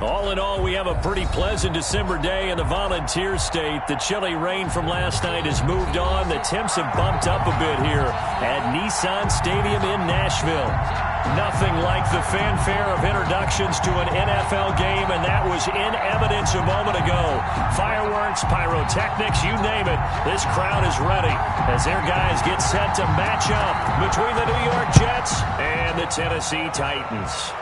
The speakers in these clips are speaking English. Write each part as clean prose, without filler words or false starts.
All in all, we have a pretty pleasant December day in the Volunteer State. The chilly rain from last night has moved on. The temps have bumped up a bit here at Nissan Stadium in Nashville. Nothing like the fanfare of introductions to an NFL game, and that was in evidence a moment ago. Fireworks, pyrotechnics, you name it. This crowd is ready as their guys get set to match up between the New York Jets and the Tennessee Titans.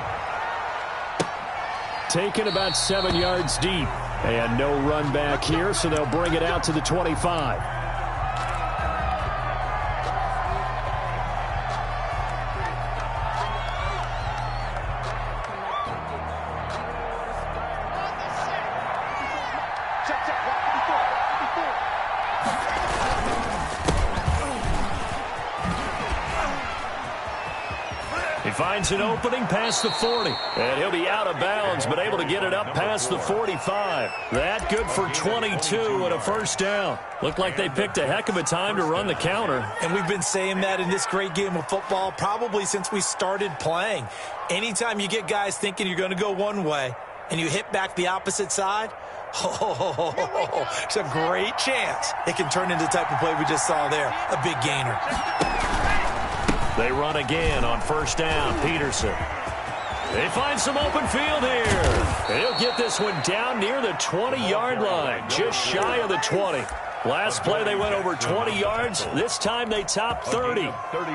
Taken about 7 yards deep. And no run back here, so they'll bring it out to the 25. He finds an opening past the 40. And he'll be out of bounds, but able to get it up past the 45. That good for 22 and a first down. Looked like they picked a heck of a time to run the counter. And we've been saying that in this great game of football probably since we started playing. Anytime you get guys thinking you're going to go one way and you hit back the opposite side, it's a great chance it can turn into the type of play we just saw there, a big gainer. They run again on first down. Peterson. They find some open field here. They'll get this one down near the 20-yard line, just shy of the 20. Last play they went over 20 yards. This time they topped 30.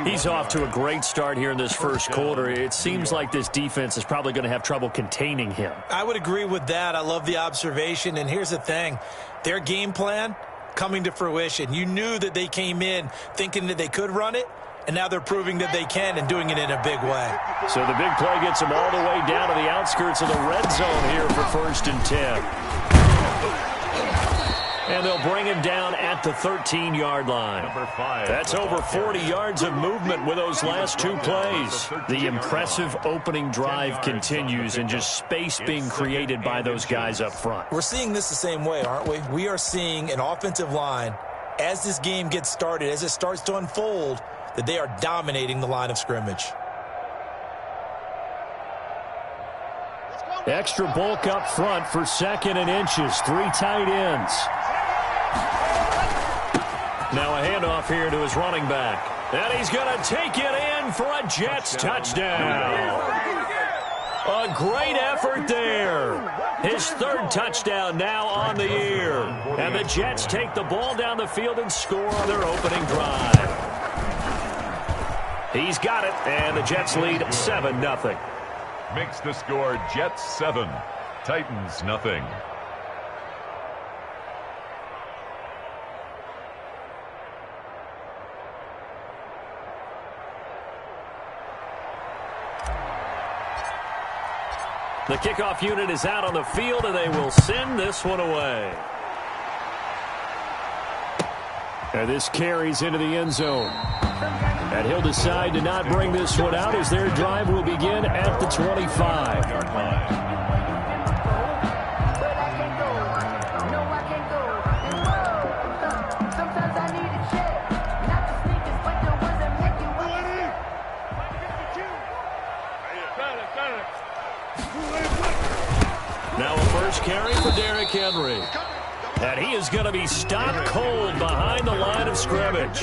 He's off to a great start here in this first quarter. It seems like this defense is probably going to have trouble containing him. I would agree with that. I love the observation. And here's the thing. Their game plan coming to fruition. You knew that they came in thinking that they could run it. And now they're proving that they can and doing it in a big way. So the big play gets them all the way down to the outskirts of the red zone here for 1st and 10. And they'll bring him down at the 13-yard line. That's over 40 yards of movement with those last two plays. The impressive opening drive continues and just space being created by those guys up front. We're seeing this the same way, aren't we? We are seeing an offensive line, as this game gets started, as it starts to unfold, that they are dominating the line of scrimmage. Extra bulk up front for 2nd and inches. 3 tight ends. Now a handoff here to his running back. And he's going to take it in for a Jets touchdown. A great effort there. His 3rd touchdown now on the year. And the Jets take the ball down the field and score on their opening drive. He's got it, and the Jets lead 7-0. Makes the score Jets 7, Titans nothing. The kickoff unit is out on the field, and they will send this one away. And this carries into the end zone. And he'll decide to not bring this one out as their drive will begin at the 25-yard line. Now a first carry for Derrick Henry. And he is going to be stopped cold behind the line of scrimmage.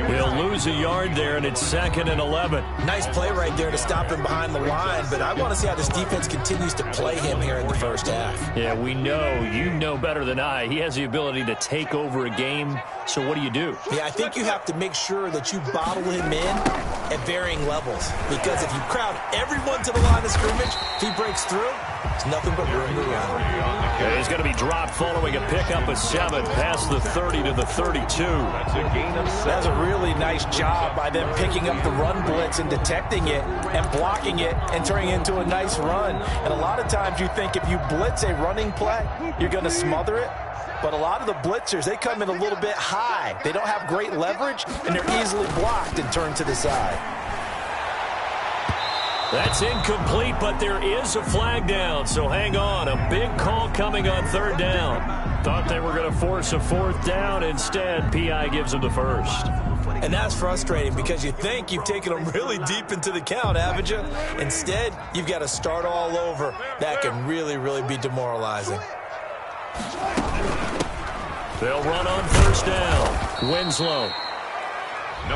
He'll lose a yard there, and it's 2nd and 11. Nice play right there to stop him behind the line, but I want to see how this defense continues to play him here in the first half. Yeah, we know. You know better than I. He has the ability to take over a game, so what do you do? Yeah, I think you have to make sure that you bottle him in at varying levels, because if you crowd everyone to the line of scrimmage, if he breaks through, it's nothing but room to run. Yeah, he's going to be dropped following a pickup of 7 past the 30 to the 32. That's a gain of 7. That's a really nice job by them picking up the run blitz and detecting it and blocking it and turning it into a nice run. And a lot of times you think if you blitz a running play, you're going to smother it. But a lot of the blitzers, they come in a little bit high. They don't have great leverage, and they're easily blocked and turned to the side. That's incomplete, but there is a flag down, so hang on. A big call coming on 3rd down. Thought they were going to force a 4th down. Instead, P.I. gives them the first. And that's frustrating because you think you've taken them really deep into the count, haven't you? Instead, you've got to start all over. That can really, really be demoralizing. They'll run on first down. Winslow.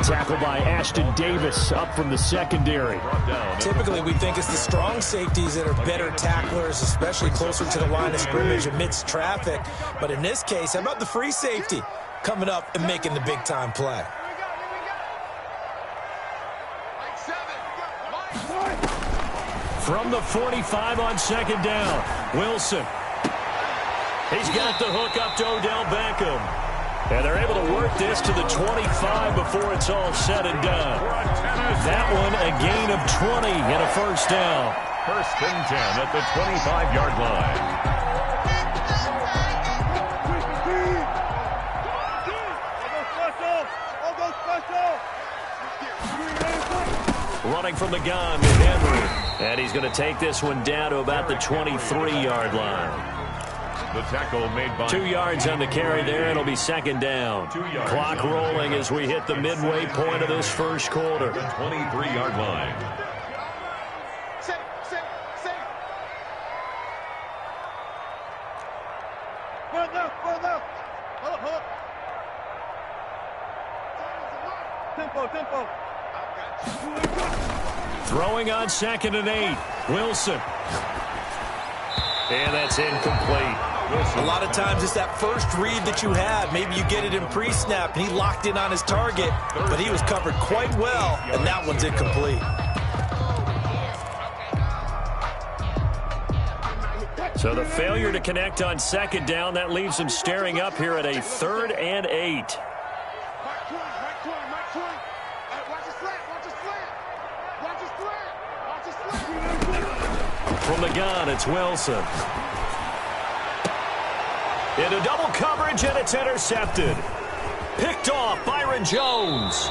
Tackled by Ashton Davis up from the secondary. Typically, we think it's the strong safeties that are better tacklers, especially closer to the line of scrimmage amidst traffic. But in this case, how about the free safety coming up and making the big-time play? From the 45 on second down, Wilson. He's got the hook up to Odell Beckham. And they're able to work this to the 25 before it's all said and done. That one a gain of 20 and a first down. First and 10 at the 25-yard line. Running from the gun with Henry. And he's going to take this one down to about the 23-yard line. The tackle made by 2 yards on the carry there. It'll be second down. Clock rolling as we hit the midway point of this first quarter. The 23-yard line. Tempo. Throwing on 2nd and 8. Wilson. And that's incomplete. A lot of times it's that first read that you have. Maybe you get it in pre-snap, and he locked in on his target, but he was covered quite well, and that one's incomplete. So the failure to connect on second down, that leaves him staring up here at a 3rd and 8. From the gun, it's Wilson. Into double coverage, and it's intercepted. Picked off, Byron Jones.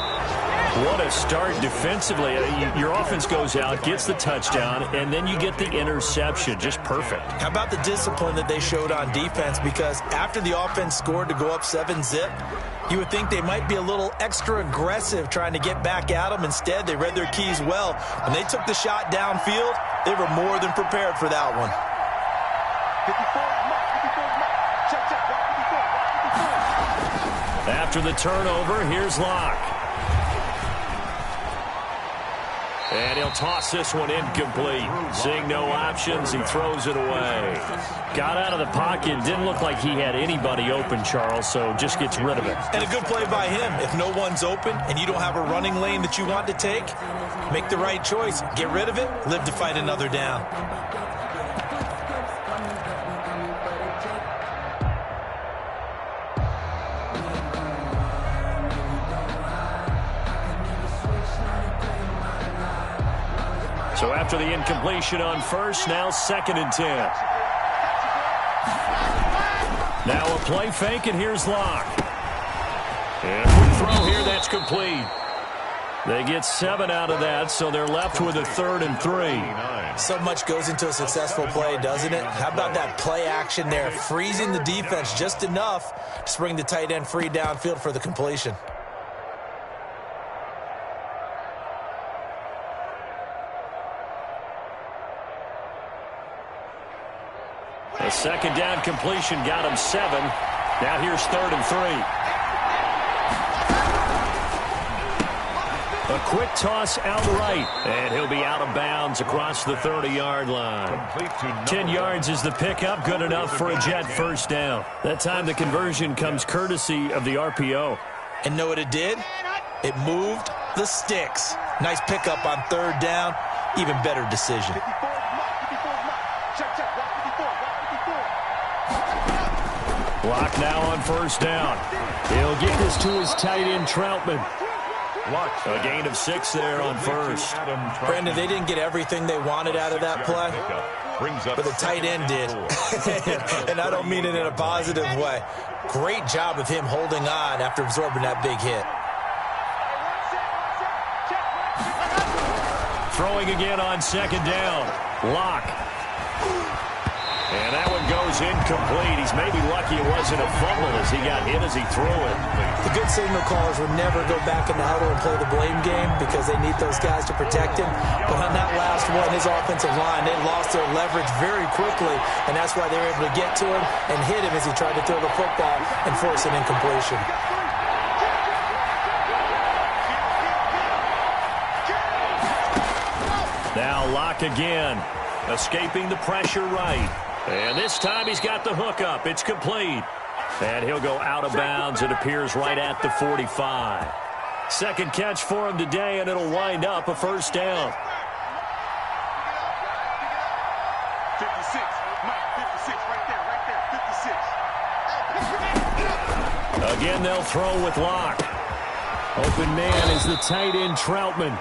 What a start defensively. Your offense goes out, gets the touchdown, and then you get the interception. Just perfect. How about the discipline that they showed on defense? Because after the offense scored to go up 7-zip, you would think they might be a little extra aggressive trying to get back at them. Instead, they read their keys well. When they took the shot downfield, they were more than prepared for that one. After the turnover, here's Locke. And he'll toss this one incomplete. Seeing no options, he throws it away. Got out of the pocket. Didn't look like he had anybody open, Charles, so just gets rid of it. And a good play by him. If no one's open and you don't have a running lane that you want to take, make the right choice. Get rid of it. Live to fight another down. So after the incompletion on first, now 2nd and 10. Now a play fake, and here's Locke. And a quick throw here, that's complete. They get 7 out of that, so they're left with a 3rd and 3. So much goes into a successful play, doesn't it? How about that play action there? Freezing the defense just enough to bring the tight end free downfield for the completion. A second down completion got him 7. Now here's 3rd and 3. A quick toss out right, and he'll be out of bounds across the 30-yard line. 10 yards is the pickup, good enough for a Jet first down. That time the conversion comes courtesy of the RPO. And know what it did? It moved the sticks. Nice pickup on 3rd down, even better decision. Locke now on first down. He'll get this to his tight end, Troutman. A gain of 6 there on first. Brandon, they didn't get everything they wanted out of that play, but the tight end did. And I don't mean it in a positive way. Great job of him holding on after absorbing that big hit. Throwing again on 2nd down. Locke. And that one goes incomplete. He's maybe lucky it wasn't a fumble as he got hit as he threw it. The good signal callers would never go back in the huddle and play the blame game because they need those guys to protect him. But on that last one, his offensive line, they lost their leverage very quickly, and that's why they were able to get to him and hit him as he tried to throw the football and force an incompletion. Now Locke again, escaping the pressure right. And this time he's got the hook up. It's complete. And he'll go out of bounds. It appears right at the 45. Second catch for him today, and it'll wind up a first down. 56. Mike, 56. Right there. 56. Again, they'll throw with Locke. Open man is the tight end, Troutman.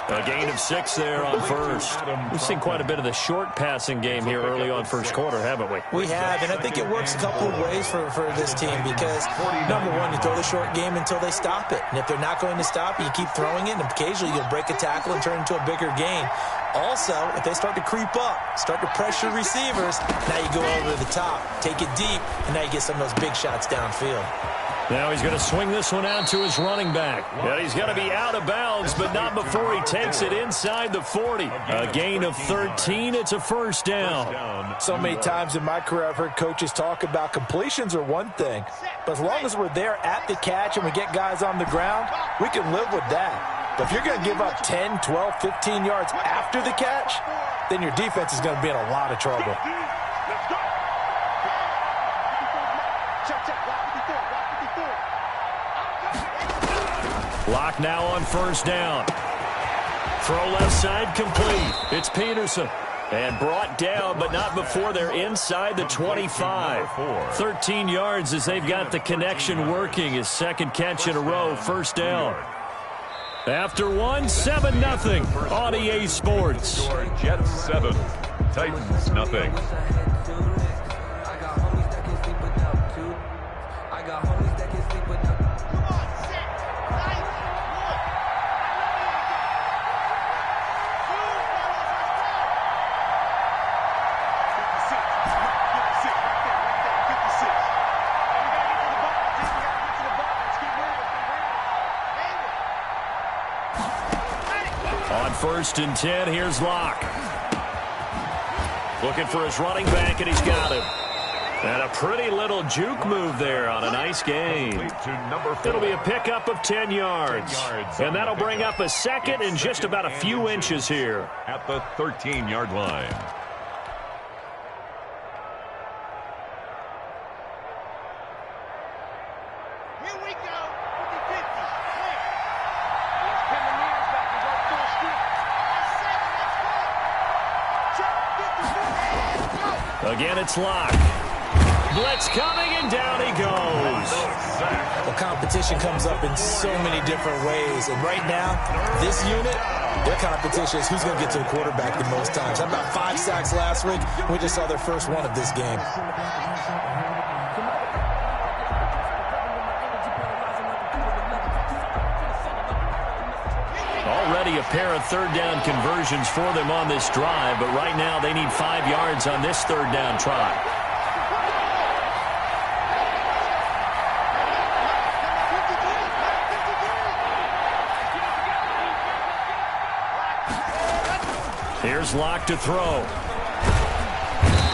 A gain of 6 there on first. We've seen quite a bit of the short passing game here early on first quarter, haven't we? We have, and I think it works a couple of ways for this team because, number one, you throw the short game until they stop it. And if they're not going to stop it, you keep throwing it, and occasionally you'll break a tackle and turn it into a bigger gain. Also, if they start to creep up, start to pressure receivers, now you go over the top, take it deep, and now you get some of those big shots downfield. Now he's going to swing this one out to his running back. And he's going to be out of bounds, but not before he takes it inside the 40. A gain of 13. It's a first down. So many times in my career I've heard coaches talk about completions are one thing. But as long as we're there at the catch and we get guys on the ground, we can live with that. But if you're going to give up 10, 12, 15 yards after the catch, then your defense is going to be in a lot of trouble. Locke now on first down. Throw left side complete. It's Peterson. And brought down, but not before they're inside the 25. 13 yards as they've got the connection working. His second catch in a row, first down. After one, 7-0 on EA Sports. Jets 7, Titans nothing. First and 10, here's Locke. Looking for his running back, and he's got him. And a pretty little juke move there on a nice game. It'll be a pickup of 10 yards. And that'll bring up a second and just about a few inches here. At the 13-yard line. Again, it's Locke. Blitz coming, and down he goes. Well, competition comes up in so many different ways. And right now, this unit, their competition is who's going to get to the quarterback the most times. How about 5 sacks last week? We just saw their first one of this game. Already a pair of third down conversions for them on this drive, but right now they need 5 yards on this third down try. Here's Locke to throw.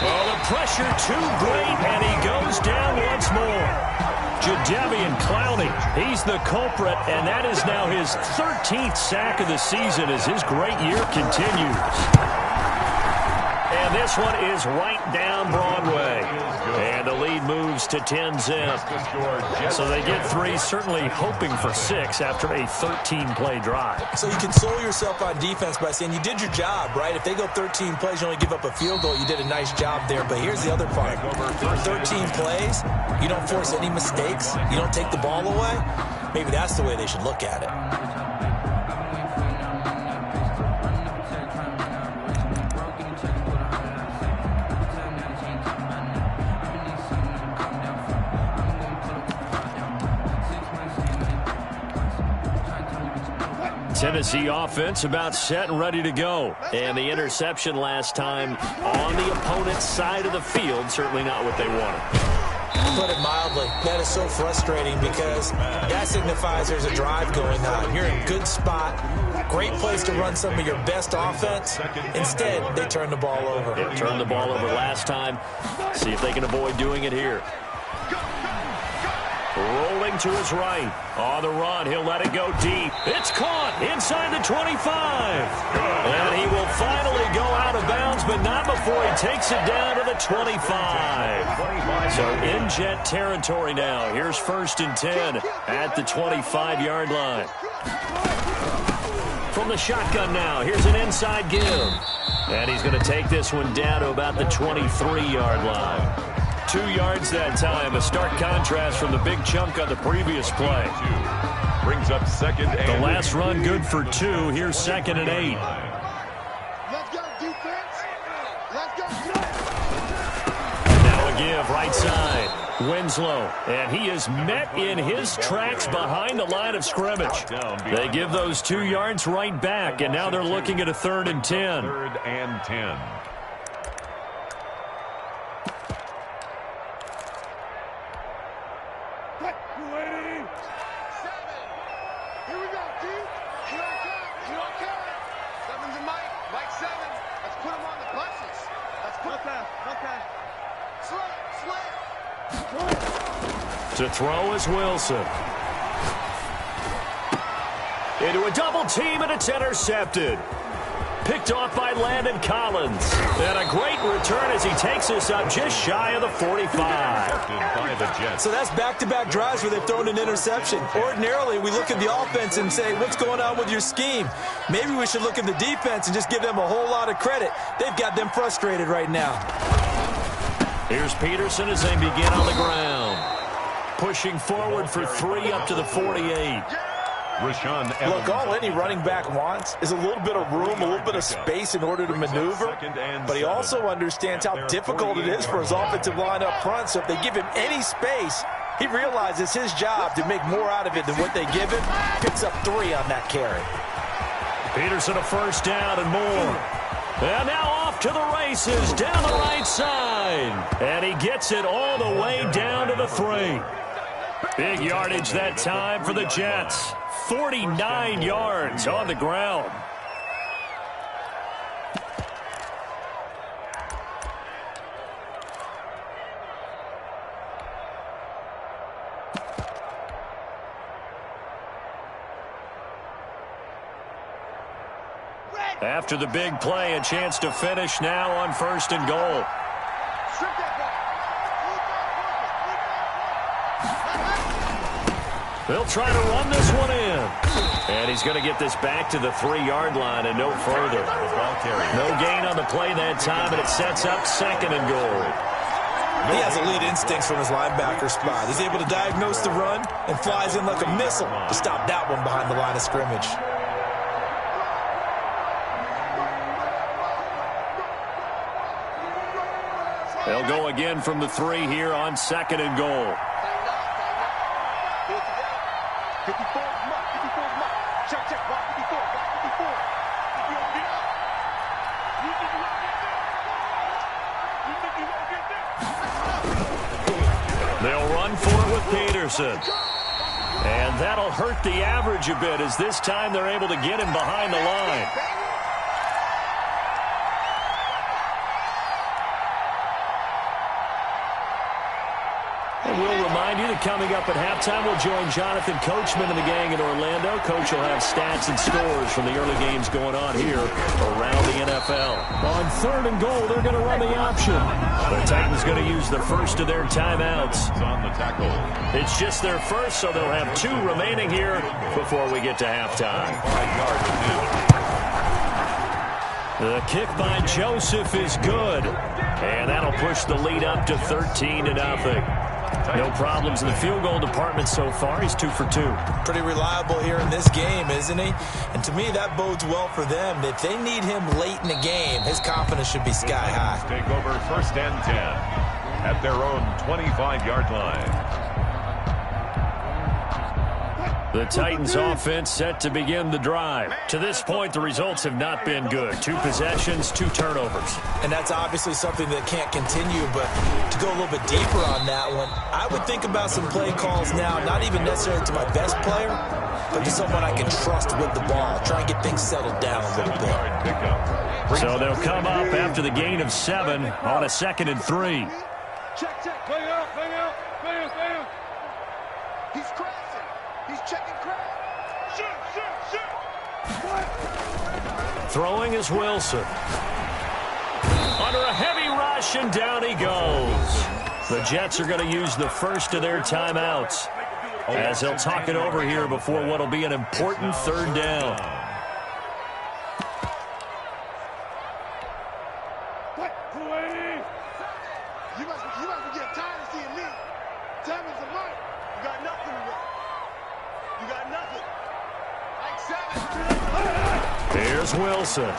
Oh, the pressure too great, and he goes down once more. Jadeveon Clowney, he's the culprit, and that is now his 13th sack of the season as his great year continues. And this one is right down Broadway. And the lead moves to 10-zip. So they get 3, certainly hoping for 6 after a 13-play drive. So you console yourself on defense by saying you did your job, right? If they go 13 plays, you only give up a field goal, you did a nice job there. But here's the other part. 13 plays, you don't force any mistakes, you don't take the ball away. Maybe that's the way they should look at it. Tennessee offense about set and ready to go. And the interception last time on the opponent's side of the field, certainly not what they wanted. Put it mildly, that is so frustrating because that signifies there's a drive going on. You're in a good spot, great place to run some of your best offense. Instead, they turn the ball over. They turned the ball over last time. See if they can avoid doing it here. Rolling to his right. On the run, he'll let it go deep. It's caught inside the 25. And he will finally go out of bounds, but not before he takes it down to the 25. So in Jet territory now. Here's 1st and 10 at the 25-yard line. From the shotgun now, here's an inside give. And he's going to take this one down to about the 23-yard line. 2 yards that time, a stark contrast from the big chunk on the previous play. Brings up 2nd and the last run good for 2. Here's 2nd and 8. Let's go, defense. Let's go. Now a give, right side. Winslow, and he is met in his tracks behind the line of scrimmage. They give those 2 yards right back, and now they're looking at a 3rd and 10. 3rd and 10. To throw is Wilson. Into a double team, and it's intercepted. Picked off by Landon Collins. And a great return as he takes us up just shy of the 45. So that's back-to-back drives where they've thrown an interception. Ordinarily, we look at the offense and say, what's going on with your scheme? Maybe we should look at the defense and just give them a whole lot of credit. They've got them frustrated right now. Here's Peterson as they begin on the ground. Pushing forward for 3 up to the 48. Look, all any running back wants is a little bit of room, a little bit of space in order to maneuver. But he also understands how difficult it is for his offensive line up front. So if they give him any space, he realizes his job to make more out of it than what they give him. Picks up 3 on that carry. Peterson a first down and more. And now off to the races down the right side. And he gets it all the way down to the 3. Big yardage that time for the Jets. 49 yards on the ground. After the big play, a chance to finish now on 1st and goal. They'll try to run this one in. And he's going to get this back to the 3-yard line and no further. No gain on the play that time, and it sets up 2nd and goal. He has elite instincts from his linebacker spot. He's able to diagnose the run and flies in like a missile to stop that one behind the line of scrimmage. They'll go again from the 3 here on 2nd and goal. 54 mark, 54 mark. Check, check, block 54, block 54. You won't get up. You think you won't get there? You think you won't get there? They'll run for it with Peterson. And that'll hurt the average a bit as this time they're able to get him behind the line. We'll remind you that coming up at halftime, we'll join Jonathan Coachman and the gang in Orlando. Coach will have stats and scores from the early games going on here around the NFL. On 3rd and goal, they're going to run the option. The Titans going to use the first of their timeouts. On the tackle. It's just their first, so they'll have 2 remaining here before we get to halftime. The kick by Joseph is good, and that'll push the lead up to 13-0. No problems in the field goal department so far. He's 2 for 2. Pretty reliable here in this game, isn't he? And to me, that bodes well for them. If they need him late in the game, his confidence should be sky high. Take over 1st and 10 at their own 25-yard line. The Titans offense set to begin the drive. To this point, the results have not been good. 2 possessions, 2 turnovers. And that's obviously something that can't continue, but to go a little bit deeper on that one, I would think about some play calls now, not even necessarily to my best player, but to someone I can trust with the ball. Try and get things settled down a little bit. So they'll come up after the gain of 7 on a 2nd and 3. Check, check. Play out, play out, play out, play out. He's crashing. He's checking crash. Shoot, shoot, shoot. What? Throwing is Wilson. Under a heavy rush, and down he goes. The Jets are going to use the first of their timeouts as they'll talk it over here before what will be an important 3rd down. You must be getting tired of seeing me. Time is a month. You got nothing left. You got nothing. Like 7. Here's Wilson.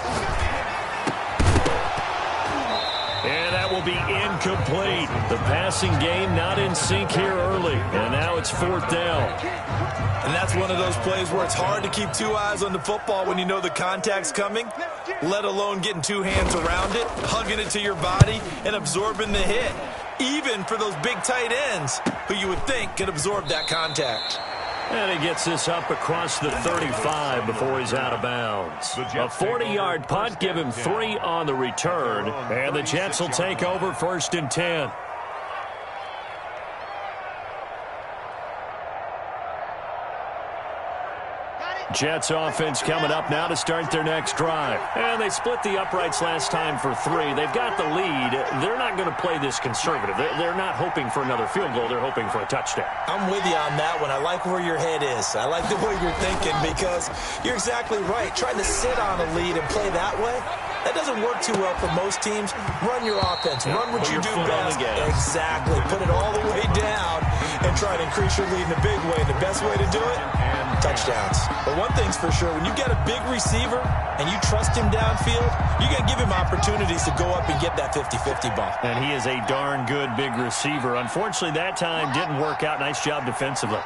And that will be incomplete. The passing game not in sync here early. And now it's 4th down. And that's one of those plays where it's hard to keep 2 eyes on the football when you know the contact's coming, let alone getting 2 hands around it, hugging it to your body, and absorbing the hit. Even for those big tight ends who you would think could absorb that contact. And he gets this up across the 35 before he's out of bounds. A 40-yard punt, give him 3 on the return. And the Jets will take over 1st and 10. Jets offense coming up now to start their next drive. And they split the uprights last time for 3. They've got the lead. They're not going to play this conservative. They're not hoping for another field goal. They're hoping for a touchdown. I'm with you on that one. I like where your head is. I like the way you're thinking because you're exactly right. Trying to sit on a lead and play that way, that doesn't work too well for most teams. Run your offense. Run what you do best. Exactly. Put it all the way down and try to increase your lead in a big way. The best way to do it, touchdowns. But one thing's for sure, when you get a big receiver and you trust him downfield, you're going to give him opportunities to go up and get that 50-50 ball. And he is a darn good big receiver. Unfortunately, that time didn't work out. Nice job defensively.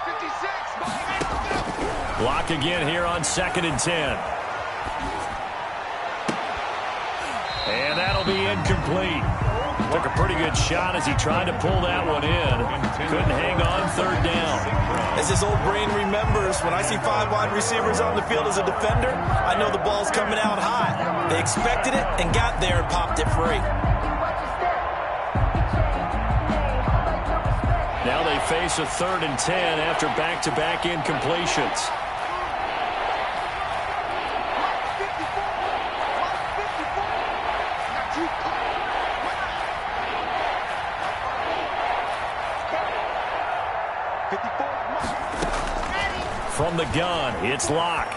56. Block again here on 2nd and 10. And that'll be incomplete. Took a pretty good shot as he tried to pull that one in. Couldn't hang on 3rd down. As his old brain remembers, when I see 5 wide receivers on the field as a defender, I know the ball's coming out hot. They expected it and got there and popped it free. Now they face a 3rd and 10 after back-to-back incompletions. From the gun, it's Locke.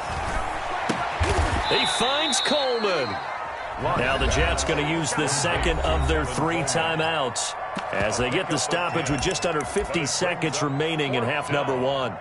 He finds Coleman. Now the Jets going to use the 2nd of their 3 timeouts as they get the stoppage with just under 50 seconds remaining in half number 1.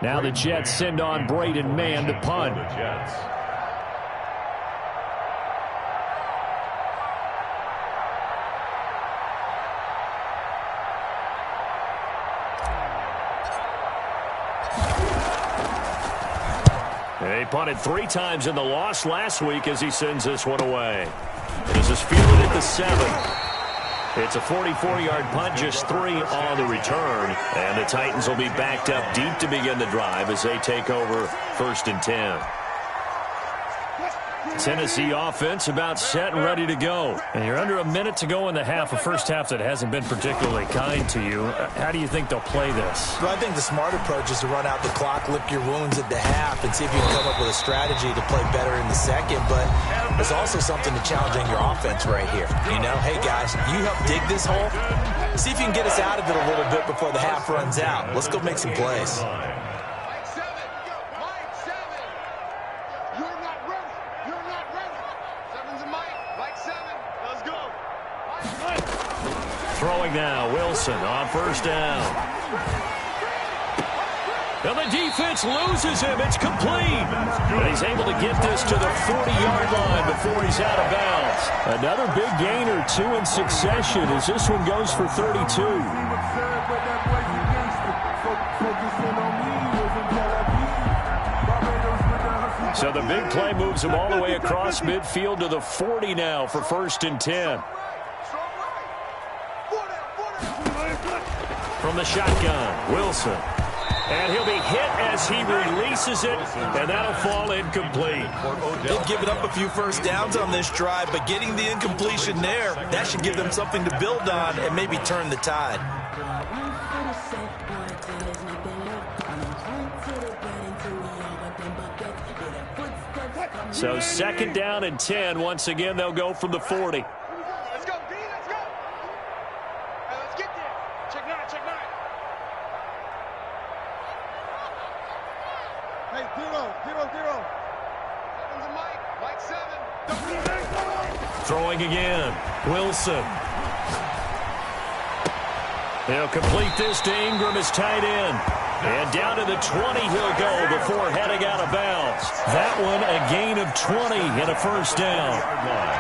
Now the Jets send on Braden Mann to punt. They punted 3 times in the loss last week as he sends this one away. This is fielded at the 7. It's a 44-yard punt, just 3 on the return. And the Titans will be backed up deep to begin the drive as they take over 1st and 10. Tennessee offense about set and ready to go. And you're under a minute to go in the half, a first half that hasn't been particularly kind to you. How do you think they'll play this? Well, I think the smart approach is to run out the clock, lick your wounds at the half, and see if you can come up with a strategy to play better in the second. But there's also something to challenging your offense right here. You know, hey, guys, you help dig this hole. See if you can get us out of it a little bit before the half runs out. Let's go make some plays. Throwing now, Wilson on first down. And the defense loses him. It's complete. And he's able to get this to the 40-yard line before he's out of bounds. Another big gain or two in succession as this one goes for 32. So the big play moves him all the way across midfield to the 40 now for 1st and 10. From the shotgun, Wilson. And he'll be hit as he releases it, and that'll fall incomplete. They've given up a few first downs on this drive, but getting the incompletion there, that should give them something to build on and maybe turn the tide. So 2nd down and 10. Once again, they'll go from the 40. Let's go, D, let's go. Hey, let's get there. Check 9, check 9. Hey, 0, 0, 0. 7's a Mike, Mike 7. Throwing again, Wilson. They'll complete this to Ingram as tight end. And down to the 20 he'll go before heading out of bounds. That one a gain of 20 and a first down.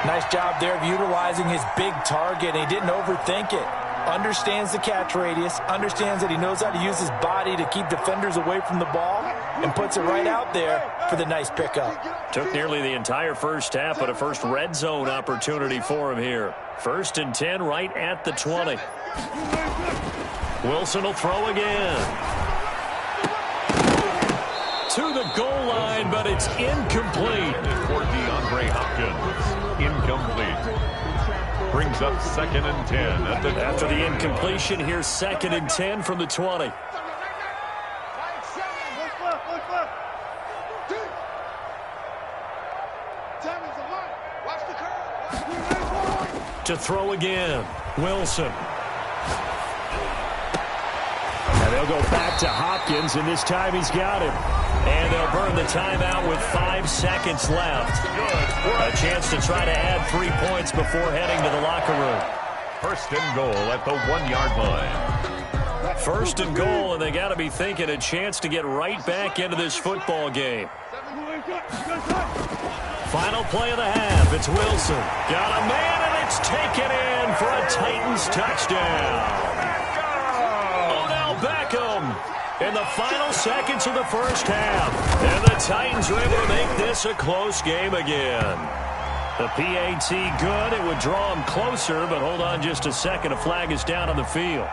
Nice job there of utilizing his big target. He didn't overthink it. Understands the catch radius, understands that he knows how to use his body to keep defenders away from the ball, and puts it right out there for the nice pickup. Took nearly the entire first half, but a first red zone opportunity for him here. 1st and 10 right at the 20. Wilson will throw again. To the goal line, but it's incomplete. For DeAndre Hopkins, incomplete. Brings up 2nd and 10. After the incompletion, here's 2nd and 10 from the 20. To throw again, Wilson. And they'll go back to Hopkins, and this time he's got him. And they'll burn the timeout with 5 seconds left. A chance to try to add 3 points before heading to the locker room. 1st and goal at the 1-yard line. 1st and goal, and they got to be thinking a chance to get right back into this football game. Final play of the half. It's Wilson. Got a man, and it's taken in for a Titans touchdown. In the final seconds of the first half. And the Titans are able to make this a close game again. The PAT good. It would draw them closer, but hold on just a second. A flag is down on the field.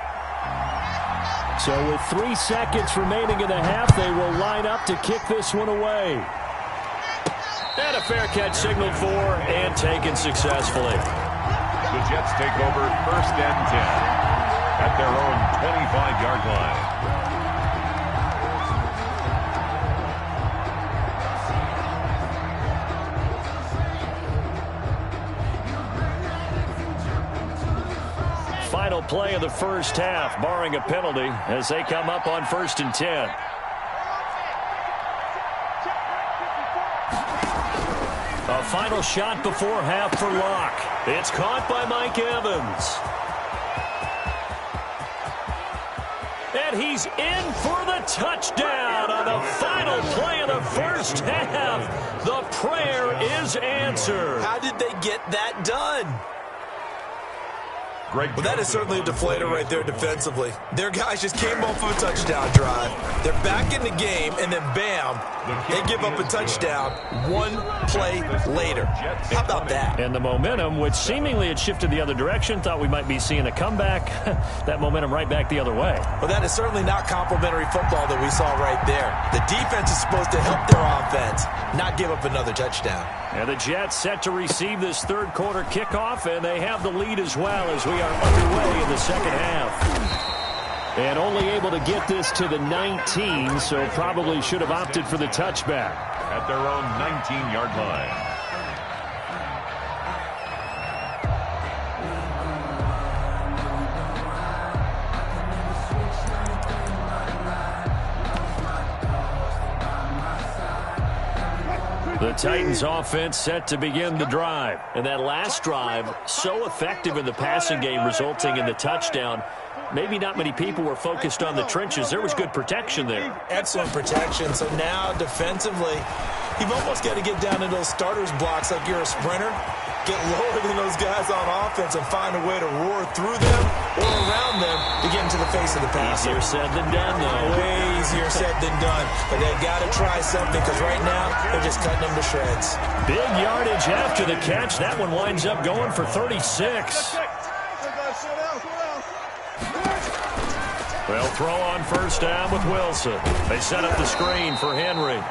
So with 3 seconds remaining in the half, they will line up to kick this one away. And a fair catch signaled for and taken successfully. The Jets take over 1st and 10 at their own 25-yard line. Final play of the first half, barring a penalty, as they come up on 1st and 10. A final shot before half for Locke. It's caught by Mike Evans. And he's in for the touchdown on the final play of the first half. The prayer is answered. How did they get that done? Well, that is certainly a deflator right there defensively. Their guys just came off of a touchdown drive. They're back in the game, and then bam, they give up a touchdown 1 play later. How about that? And the momentum, which seemingly had shifted the other direction, thought we might be seeing a comeback. That momentum right back the other way. Well, that is certainly not complimentary football that we saw right there. The defense is supposed to help their offense, not give up another touchdown. And the Jets set to receive this third quarter kickoff, and they have the lead as well as we are underway in the second half. And only able to get this to the 19, so probably should have opted for the touchback. At their own 19-yard line. The Titans offense set to begin the drive. And that last drive, so effective in the passing game, resulting in the touchdown. Maybe not many people were focused on the trenches. There was good protection there. Excellent protection. So now defensively, you've almost got to get down to those starters blocks like you're a sprinter. Get lower than those guys on offense and find a way to roar through them or around them to get into the face of the passer. Easier said than done, though. Way easier said than done. But they've got to try something because right now they're just cutting them to shreds. Big yardage after the catch. That one winds up going for 36. They'll throw on first down with Wilson. They set up the screen for Henry.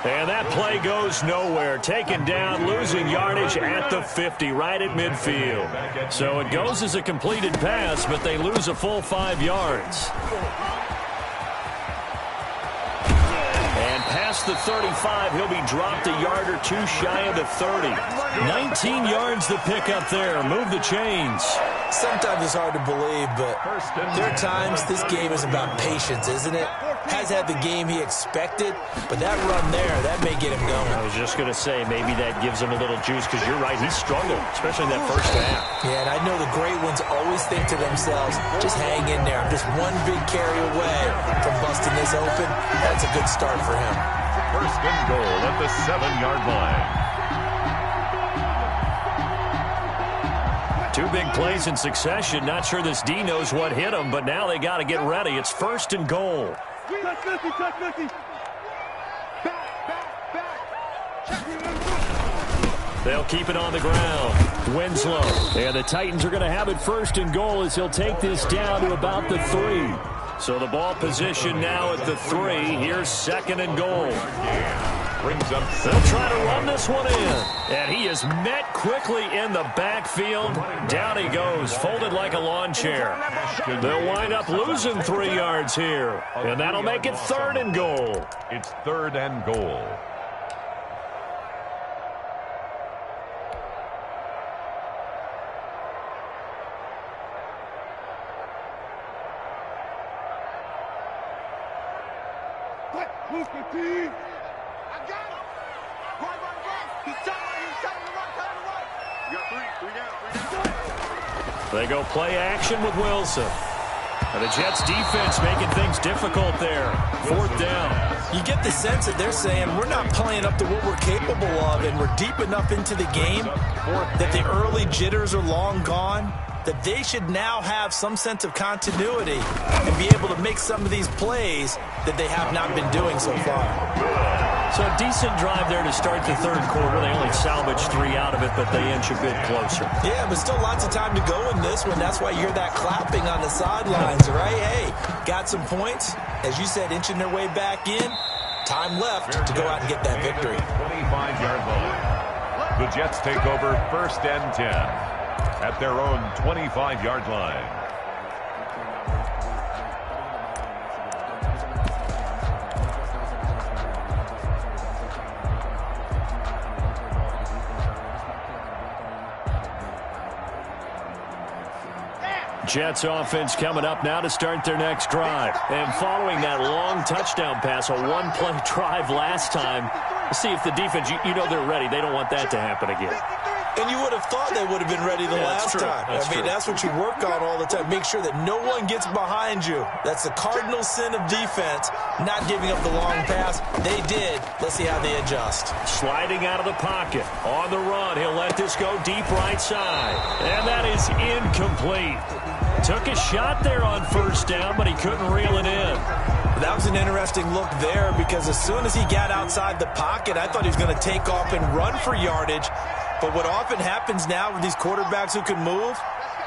And that play goes nowhere. Taken down, losing yardage at the 50, right at midfield. So it goes as a completed pass, but they lose a full 5 yards. And past the 35, he'll be dropped a yard or two shy of the 30. 19 yards the pickup there. Move the chains. Sometimes it's hard to believe, but there are times this game is about patience, isn't it? Has had the game he expected, but that run there, that may get him going. I was just going to say, maybe that gives him a little juice, because you're right, he struggled, especially in that first half. Yeah, and I know the great ones always think to themselves, just hang in there. I'm just one big carry away from busting this open. That's a good start for him. First and goal at the 7-yard line. 2 big plays in succession. Not sure this D knows what hit him, but now they got to get ready. It's first and goal. They'll keep it on the ground. Winslow. And the Titans are going to have it first and goal as he'll take this down to about the 3. So the ball position now at the 3. Here's second and goal. They'll try to run this one in. And he is met quickly in the backfield. Down he goes, folded like a lawn chair. They'll wind up losing 3 yards here. And that'll make it third and goal. It's third and goal. They go play action with Wilson. And the Jets defense making things difficult there. Fourth down. You get the sense that they're saying we're not playing up to what we're capable of, and we're deep enough into the game that the early jitters are long gone, that they should now have some sense of continuity and be able to make some of these plays that they have not been doing so far. So a decent drive there to start the third quarter. They only salvaged 3 out of it, but they inch a bit closer. Yeah, but still lots of time to go in this one. That's why you hear that clapping on the sidelines, right? Hey, got some points. As you said, inching their way back in. Time left to go out and get that victory. 25-yard line. The Jets take over first and 10 at their own 25-yard line. Jets offense coming up now to start their next drive. And following that long touchdown pass, a one-play drive last time, let's see if the defense, you know they're ready. They don't want that to happen again. And you would have thought they would have been ready the last time. That's what you work on all the time. Make sure that no one gets behind you. That's the cardinal sin of defense, not giving up the long pass. They did. Let's see how they adjust. Sliding out of the pocket. On the run, he'll let this go deep right side. And that is incomplete. Took a shot there on first down, but he couldn't reel it in. That was an interesting look there because as soon as he got outside the pocket, I thought he was going to take off and run for yardage. But what often happens now with these quarterbacks who can move,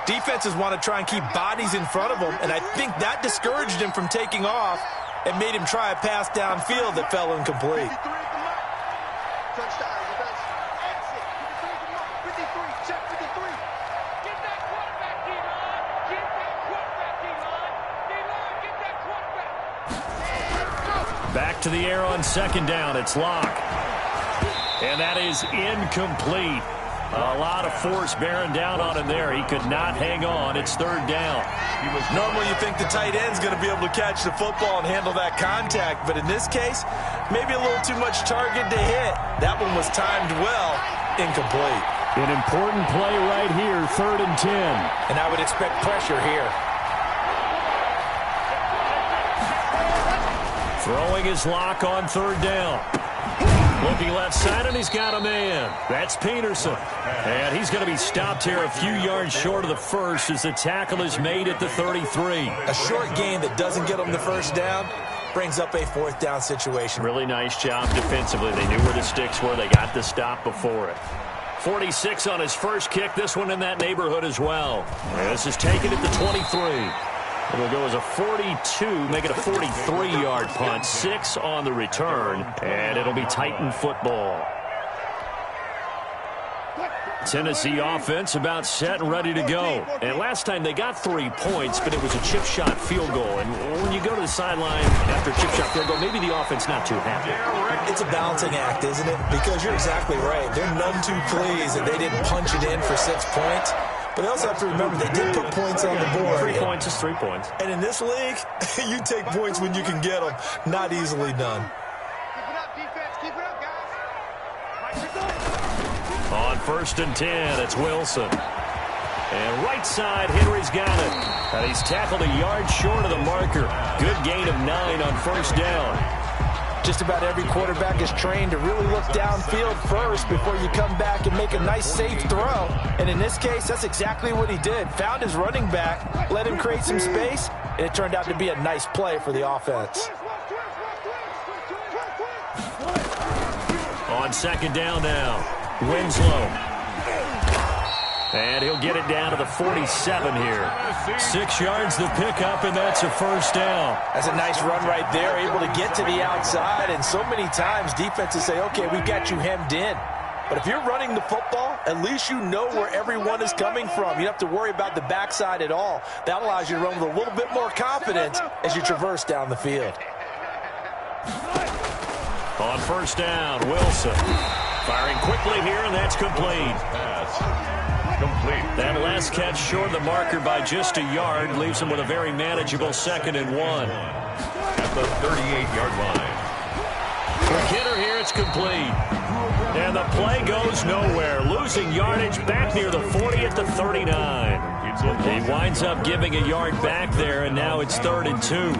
defenses want to try and keep bodies in front of them, and I think that discouraged him from taking off and made him try a pass downfield that fell incomplete. Touchdown, defense. Exit. 53, check 53. Get that quarterback, D-line. Get that quarterback, D-line. D-line, get that quarterback. Back to the air on second down. It's Locke. And that is incomplete. A lot of force bearing down on him there. He could not hang on. It's third down. Normally you think the tight end's going to be able to catch the football and handle that contact, but in this case, maybe a little too much target to hit. That one was timed well, incomplete. An important play right here, 3rd and 10. And I would expect pressure here. Throwing his Lock on 3rd down. Looking left side, and he's got a man. That's Peterson. And he's going to be stopped here a few yards short of the first as the tackle is made at the 33. A short gain that doesn't get him the first down brings up a 4th down situation. Really nice job defensively. They knew where the sticks were. They got the stop before it. 46 on his first kick. This one in that neighborhood as well. And this is taken at the 23. It'll go as a 42, make it a 43-yard punt. 6 on the return, and it'll be Titan football. Tennessee offense about set and ready to go. And last time they got 3 points, but it was a chip shot field goal. And when you go to the sideline after a chip shot field goal, maybe the offense not too happy. It's a balancing act, isn't it? Because you're exactly right. They're none too pleased that they didn't punch it in for 6 points. But they also have to remember they did put points on the board. 3 points is 3 points. And in this league, you take points when you can get them. Not easily done. Keep it up, defense. Keep it up, guys. On 1st and 10, it's Wilson. And right side, Henry's got it. And he's tackled a yard short of the marker. Good gain of 9 on 1st down. Just about every quarterback is trained to really look downfield first before you come back and make a nice, safe throw. And in this case, that's exactly what he did. Found his running back, let him create some space, and it turned out to be a nice play for the offense. On 2nd down now, Winslow. And he'll get it down to the 47 here. 6 yards to pick up, and that's a 1st down. That's a nice run right there, able to get to the outside. And so many times defenses say, okay, we've got you hemmed in. But if you're running the football, at least you know where everyone is coming from. You don't have to worry about the backside at all. That allows you to run with a little bit more confidence as you traverse down the field. On 1st down, Wilson. Firing quickly here, and that's complete. Complete. That last catch short of the marker by just a yard leaves him with a very manageable 2nd and 1. At the 38-yard line. For Kidder here, it's complete. And the play goes nowhere. Losing yardage back near the 40 at the 39. He winds up giving a yard back there, and now it's 3rd and 2.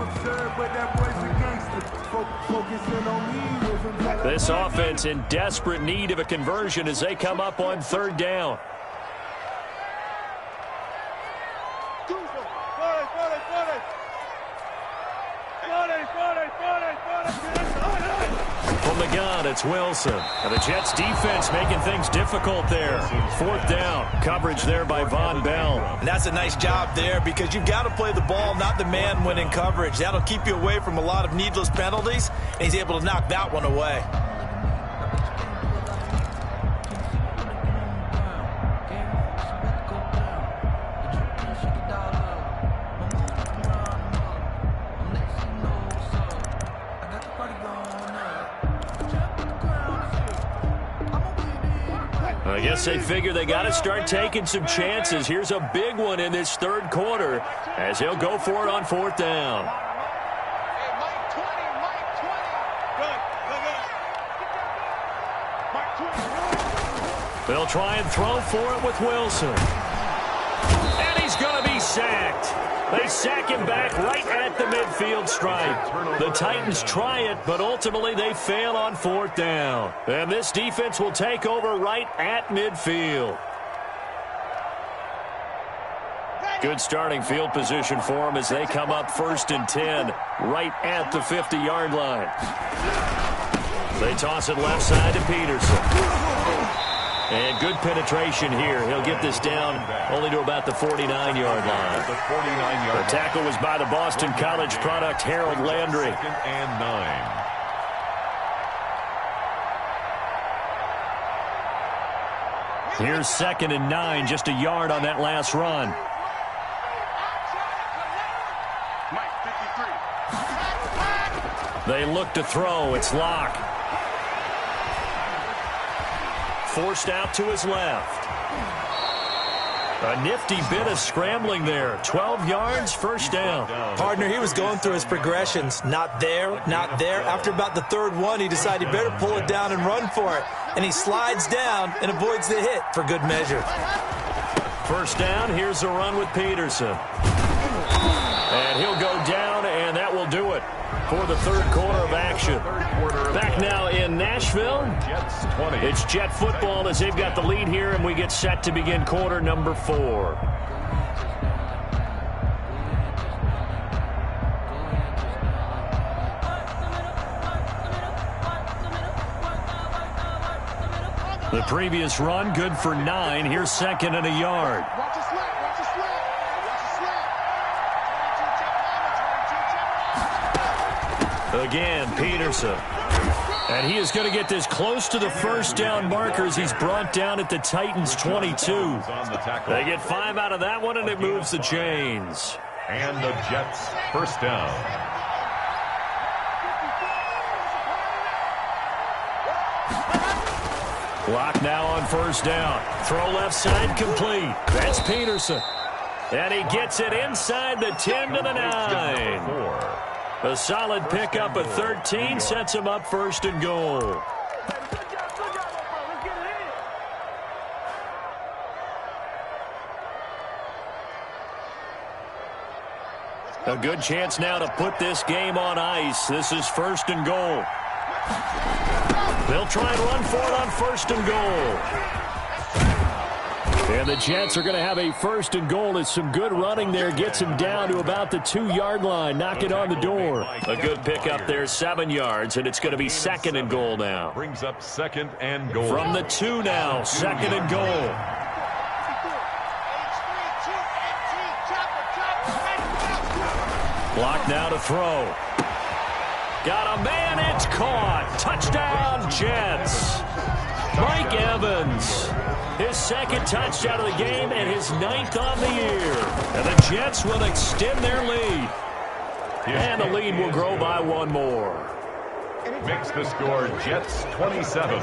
This offense in desperate need of a conversion as they come up on 3rd down. From the gun, it's Wilson. And the Jets defense making things difficult there. 4th down. Coverage there by Von Bell. And that's a nice job there because you've got to play the ball, not the man when in coverage. That'll keep you away from a lot of needless penalties, and he's able to knock that one away. I guess they figure they got to start taking some chances. Here's a big one in this 3rd quarter as he'll go for it on 4th down. They'll try and throw for it with Wilson. And he's going to be sacked. They sack him back right at the midfield stripe. The Titans try it, but ultimately they fail on 4th down. And this defense will take over right at midfield. Good starting field position for them as they come up 1st and 10 right at the 50-yard line. They toss it left side to Peterson. And good penetration here. He'll get this down only to about the 49-yard line. The tackle was by the Boston College product, Harold Landry. 2nd and 9. Here's 2nd and 9, just a yard on that last run. They look to throw. It's Locke. Forced out to his left. A nifty bit of scrambling there. 12 yards, first down. Partner, he was going through his progressions. Not there, not there. After about the third one, he decided he better pull it down and run for it. And he slides down and avoids the hit for good measure. First down, here's a run with Peterson. And he'll go down, and that will do it for the third quarter of action. Back now in Nashville. It's Jet football as they've got the lead here, and we get set to begin quarter number 4. The previous run, good for 9. Here's 2nd and a yard. Again, Peterson. And he is going to get this close to the first down markers. He's brought down at the Titans' 22. They get 5 out of that one, and it moves the chains. And the Jets first down. Clock now on first down. Throw left side complete. That's Peterson. And he gets it inside the 10 to the 9. A solid pickup of 13 sets him up first and goal. A good chance now to put this game on ice. This is first and goal. They'll try and run for it on first and goal. And the Jets are going to have a first and goal as some good running there gets him down to about the 2-yard line. Knock it on the door. A good pickup there, 7 yards, and it's going to be 2nd and goal now. Brings up 2nd and goal. From the 2 now, 2nd and goal. Block now to throw. Got a man, it's caught. Touchdown, Jets. Mike Evans. His 2nd touchdown of the game and his 9th on the year. And the Jets will extend their lead. And the lead will grow by 1 more. Makes the score Jets 27,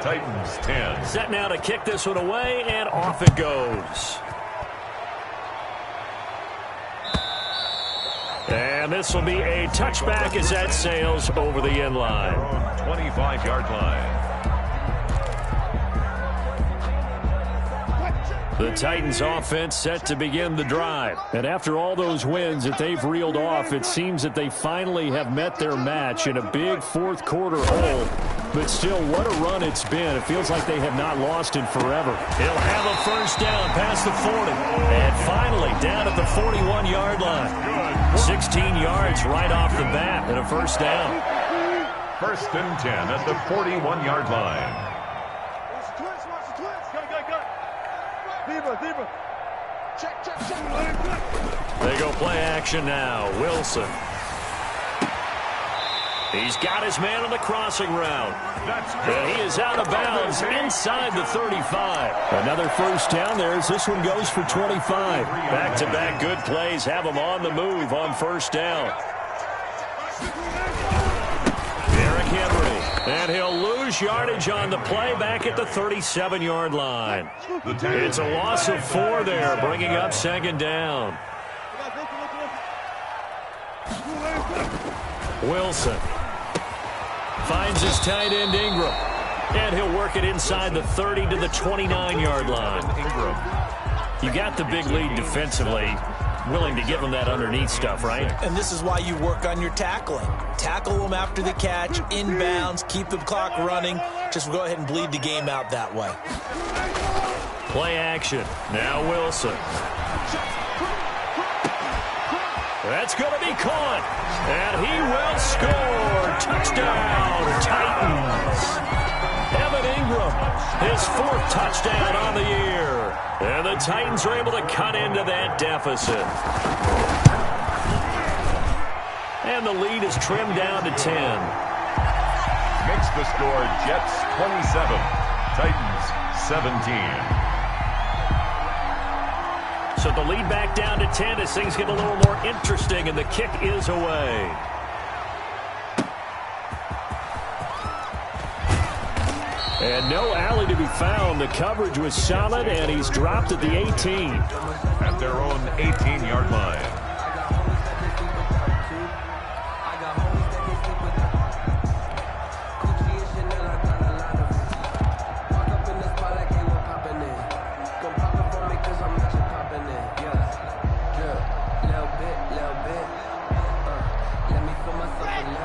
Titans 10. Set now to kick this one away, and off it goes. And this will be a touchback as that sails over the end line. 25-yard line. The Titans offense set to begin the drive. And after all those wins that they've reeled off, it seems that they finally have met their match in a big fourth quarter hole. But still, what a run it's been. It feels like they have not lost in forever. He'll have a first down past the 40. And finally down at the 41-yard line. 16 yards right off the bat and a first down. First and 10 at the 41-yard line. They go play action now. Wilson. He's got his man on the crossing route. And he is out of bounds inside the 35. Another first down there as this one goes for 25. Back-to-back good plays have him on the move on first down. Derrick Henry. And he'll lose yardage on the play back at the 37-yard line. It's a loss of 4 there, bringing up 2nd down. Wilson finds his tight end Ingram. And he'll work it inside the 30 to the 29-yard line. You got the big lead defensively. Willing to give them that underneath stuff, right? And this is why you work on your tackling. Tackle them after the catch, inbounds, keep the clock running. Just go ahead and bleed the game out that way. Play action. Now Wilson. That's going to be caught. And he will score. Touchdown, Titans. Evan Ingram, his 4th touchdown on the year. And the Titans are able to cut into that deficit. And the lead is trimmed down to 10. Makes the score Jets 27, Titans 17. So the lead back down to 10 as things get a little more interesting, and the kick is away. And no alley to be found. The coverage was solid, and he's dropped at the 18. At their own 18-yard line.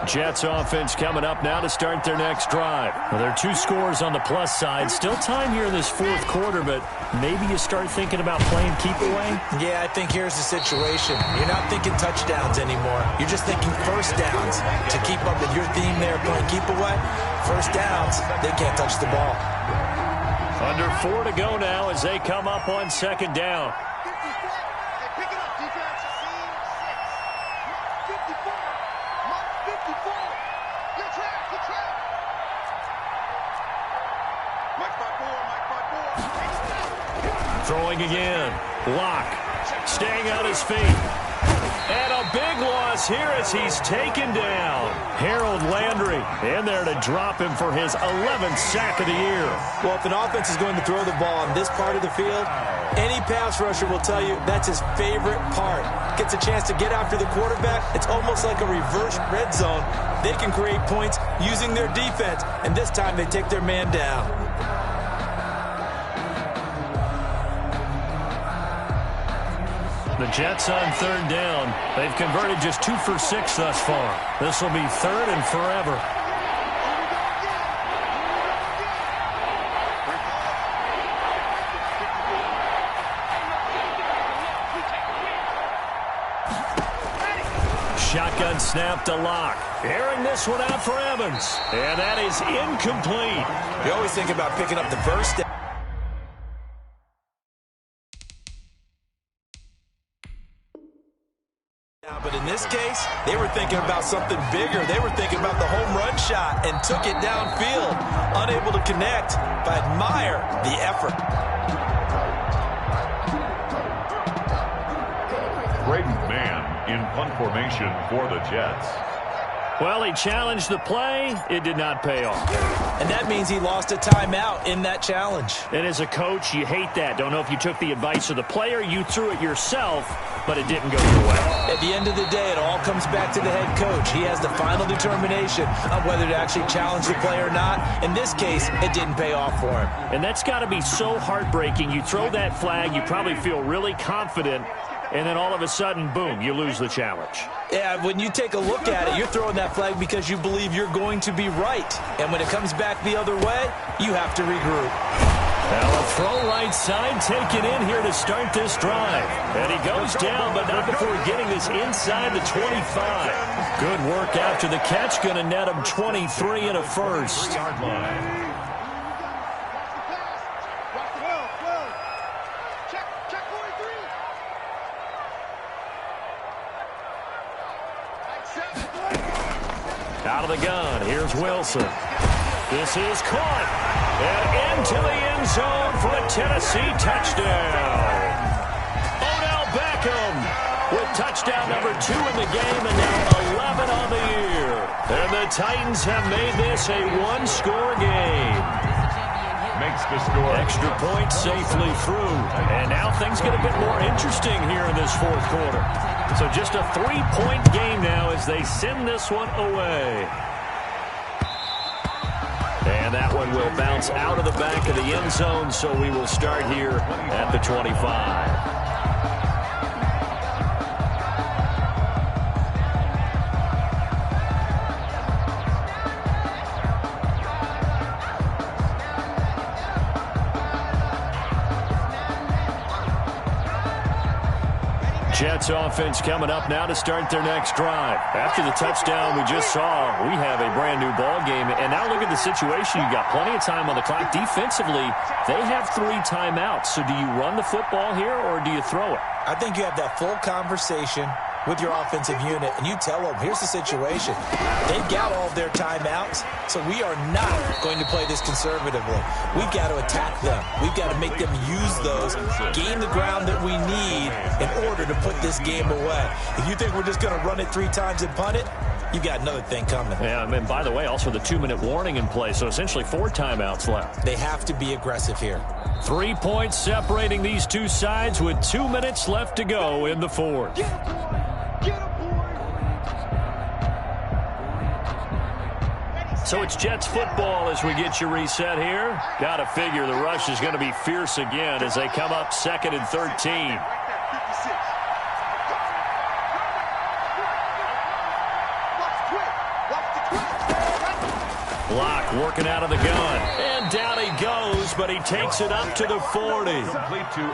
Jets offense coming up now to start their next drive. Well, there are 2 scores on the plus side. Still time here in this fourth quarter, but maybe you start thinking about playing keep away? Yeah, I think here's the situation. You're not thinking touchdowns anymore. You're just thinking first downs. To keep up with your theme there, playing keep away, first downs, they can't touch the ball. Under 4 to go now as they come up on second down. Throwing again. Lock. Staying on his feet. And a big loss here as he's taken down. Harold Landry in there to drop him for his 11th sack of the year. Well, if an offense is going to throw the ball on this part of the field, any pass rusher will tell you that's his favorite part. Gets a chance to get after the quarterback. It's almost like a reverse red zone. They can create points using their defense, and this time they take their man down. The Jets on third down. They've converted just 2 for 6 thus far. This will be third and forever. Shotgun snap to Lock. Airing this one out for Evans. And that is incomplete. You always think about picking up the first down. But in this case, they were thinking about something bigger. They were thinking about the home run shot and took it downfield. Unable to connect, but admire the effort. Great man in punt formation for the Jets. Well, he challenged the play. It did not pay off. And that means he lost a timeout in that challenge. And as a coach, you hate that. Don't know if you took the advice of the player, you threw it yourself, but it didn't go your way. At the end of the day, it all comes back to the head coach. He has the final determination on whether to actually challenge the play or not. In this case, it didn't pay off for him. And that's got to be so heartbreaking. You throw that flag, you probably feel really confident, and then all of a sudden, boom, you lose the challenge. Yeah, when you take a look at it, you're throwing that flag because you believe you're going to be right. And when it comes back the other way, you have to regroup. Now a throw right side taken in here to start this drive. And he goes down, but not before getting this inside the 25. Good work after the catch. Going to net him 23 and a first. Yard line. Out of the gun, here's Wilson. This is caught. And into the end zone for a Tennessee touchdown. Odell Beckham with touchdown number 2 in the game and now 11 on the year. And the Titans have made this a one-score game. Makes the score. Extra point safely through. And now things get a bit more interesting here in this fourth quarter. So just a 3-point game now as they send this one away. And that one will bounce out of the back of the end zone, so we will start here at the 25. Jets offense coming up now to start their next drive. After the touchdown we just saw, we have a brand new ball game. And now look at the situation. You've got plenty of time on the clock. Defensively, they have 3 timeouts. So do you run the football here or do you throw it? I think you have that full conversation with your offensive unit and you tell them, here's the situation. They've got all of their timeouts, so we are not going to play this conservatively. We've got to attack them. We've got to make them use those, gain the ground that we need in order to put this game away. If you think we're just going to run it 3 times and punt it, you got another thing coming. Yeah, and by the way, also the 2-minute warning in play, so essentially 4 timeouts left. They have to be aggressive here. 3 points separating these two sides with 2 minutes left to go in the fourth. So it's Jets football as we get you reset here. Got to figure the rush is going to be fierce again as they come up 2nd and 13. Block working out of the gun. And down he goes, but he takes it up to the 40.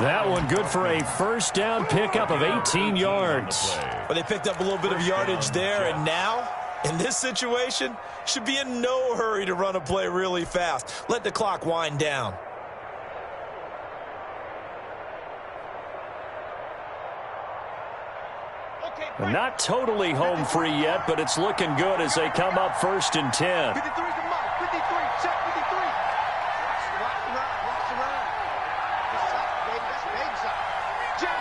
That one good for a first down pickup of 18 yards. Well, they picked up a little bit of yardage there, and now, in this situation, should be in no hurry to run a play really fast. Let the clock wind down. Not totally home free yet, but it's looking good as they come up 1st and 10. 53 is the mark. 53. Check 53. Watch the run. Watch the run. This is up, baby. That's baby shot. Jim.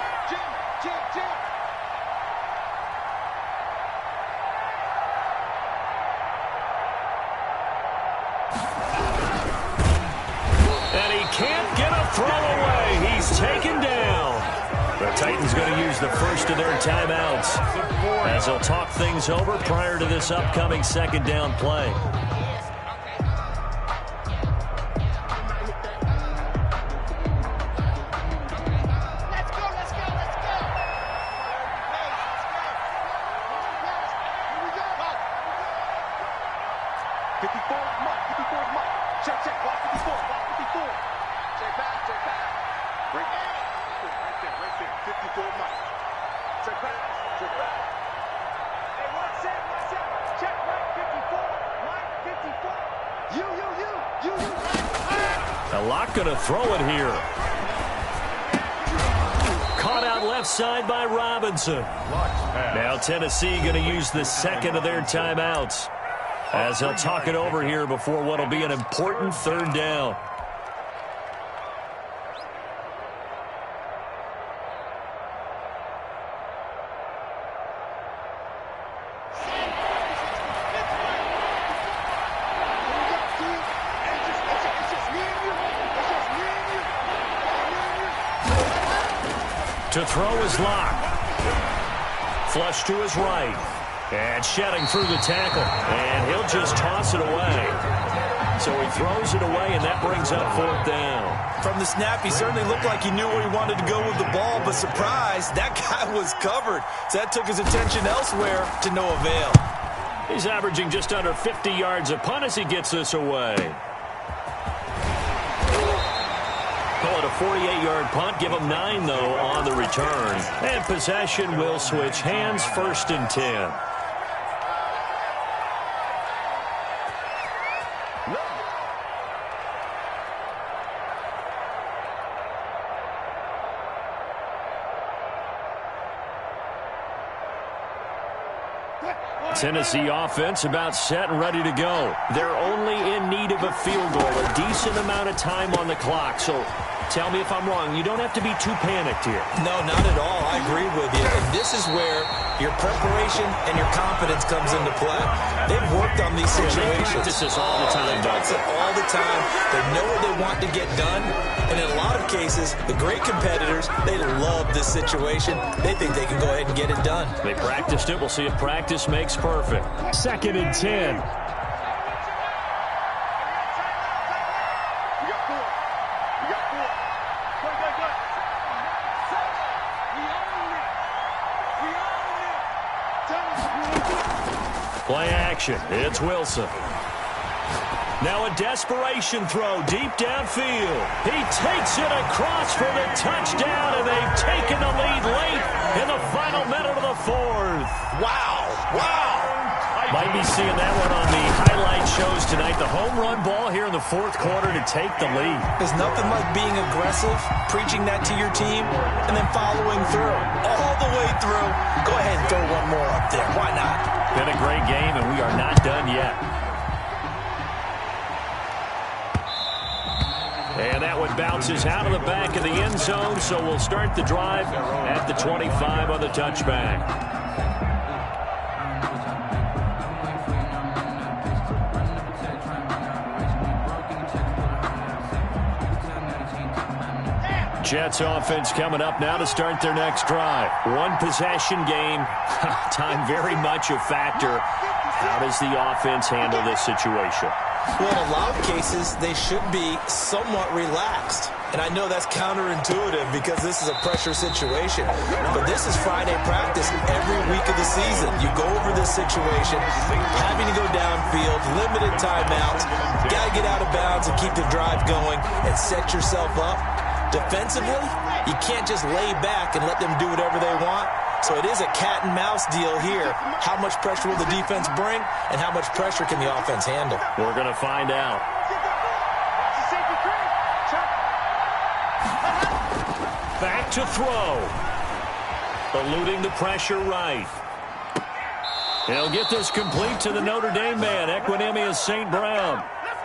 And he can't get a throw away. He's taken down. The Titans going to use the first of their timeouts as they'll talk things over prior to this upcoming 2nd down play. Going to throw it here. Caught out left side by Robinson. Now Tennessee going to use the 2nd of their timeouts as they'll talk it over here before what will be an important 3rd down. To throw is Locke. Flush to his right. And shedding through the tackle. And he'll just toss it away. So he throws it away, and that brings up 4th down. From the snap, he certainly looked like he knew where he wanted to go with the ball, but surprise, that guy was covered. So that took his attention elsewhere to no avail. He's averaging just under 50 yards a punt as he gets this away. Call it a 48-yard punt. Give him 9, though, on the return. And possession will switch hands, 1st and 10. Tennessee offense about set and ready to go. They're only in need of a field goal, a decent amount of time on the clock. So tell me if I'm wrong. You don't have to be too panicked here. No, not at all. I agree with you. And this is where your preparation and your confidence comes into play. They've worked on these situations. They practice this all the time. They practice it all the time. They know what they want to get done. And in a lot of cases, the great competitors, they love this situation. They think they can go ahead and get it done. They practiced it. We'll see if practice makes perfect. 2nd and 10. Play action. It's Wilson. Now a desperation throw deep downfield. He takes it across for the touchdown, and they've taken the lead late in the final minute of the 4th. Wow. Wow. Might be seeing that one on the highlight shows tonight. The home run ball here in the fourth quarter to take the lead. There's nothing like being aggressive, preaching that to your team, and then following through. All the way through. Go ahead and throw one more up there. Why not? Been a great game, and we are not done yet. And that one bounces out of the back of the end zone, so we'll start the drive at the 25 on the touchback. Jets offense coming up now to start their next drive. One possession game. Time very much a factor. How does the offense handle this situation? Well, in a lot of cases, they should be somewhat relaxed. And I know that's counterintuitive because this is a pressure situation. But this is Friday practice every week of the season. You go over this situation, having to go downfield, limited timeouts, got to get out of bounds and keep the drive going and set yourself up. Defensively, you can't just lay back and let them do whatever they want. So it is a cat and mouse deal here. How much pressure will the defense bring, and how much pressure can the offense handle? We're going to find out. Back to throw. Eluding the pressure right. He'll get this complete to the Notre Dame man, Equinemius St. Brown.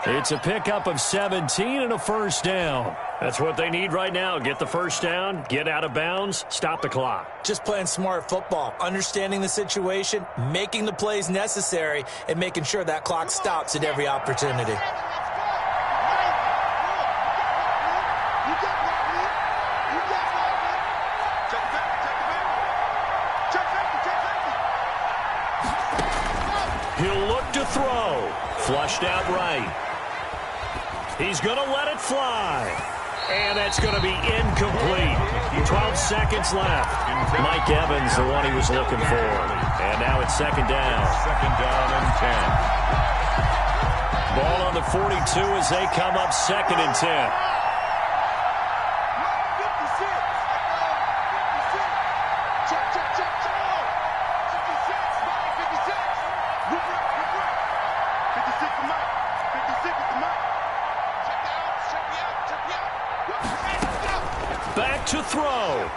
It's a pickup of 17 and a first down. That's what they need right now. Get the first down, get out of bounds, stop the clock. Just playing smart football, understanding the situation, making the plays necessary, and making sure that clock stops at every opportunity. He'll look to throw. Flushed out right. He's going to let it fly. And that's going to be incomplete. 12 seconds left. Mike Evans, the one he was looking for. And now it's second down. Second down and 10. Ball on the 42 as they come up second and 10. Back to throw.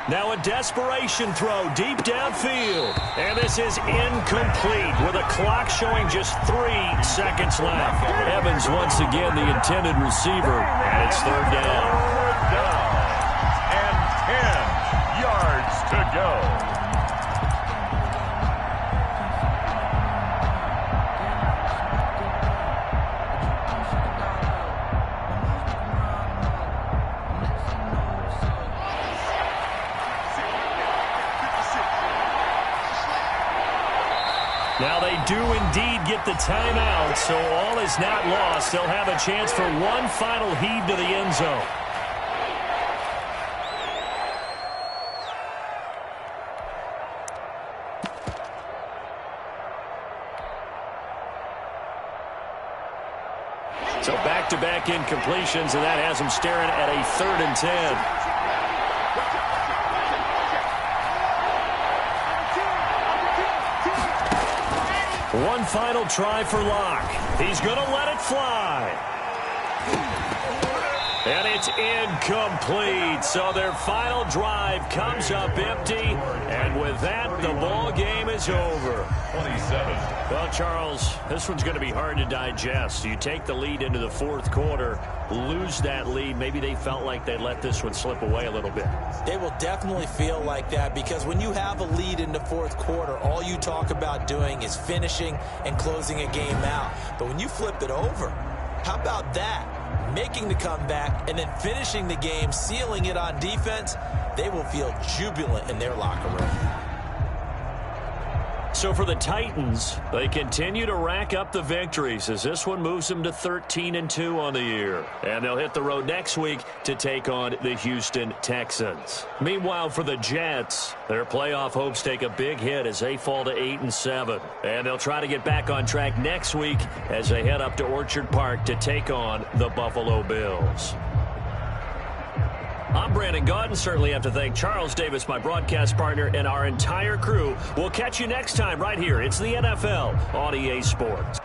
Now a desperation throw deep downfield. And this is incomplete with a clock showing just 3 seconds left. Evans once again the intended receiver. And it's third down. And 10 yards to go. Now they do indeed get the timeout, so all is not lost. They'll have a chance for one final heave to the end zone. So back-to-back incompletions, and that has them staring at a 3rd and 10. One final try for Locke. He's going to let it fly. And it's incomplete. So their final drive comes up empty. And with that, the ball game is over. 27. Well, Charles, this one's going to be hard to digest. You take the lead into the fourth quarter, lose that lead. Maybe they felt like they let this one slip away a little bit. They will definitely feel like that because when you have a lead in the fourth quarter, all you talk about doing is finishing and closing a game out. But when you flip it over, how about that? Making the comeback and then finishing the game, sealing it on defense, they will feel jubilant in their locker room. So for the Titans, they continue to rack up the victories as this one moves them to 13-2 on the year. And they'll hit the road next week to take on the Houston Texans. Meanwhile, for the Jets, their playoff hopes take a big hit as they fall to 8-7. And they'll try to get back on track next week as they head up to Orchard Park to take on the Buffalo Bills. I'm Brandon Gaudin. Certainly have to thank Charles Davis, my broadcast partner, and our entire crew. We'll catch you next time right here. It's the NFL on EA Sports.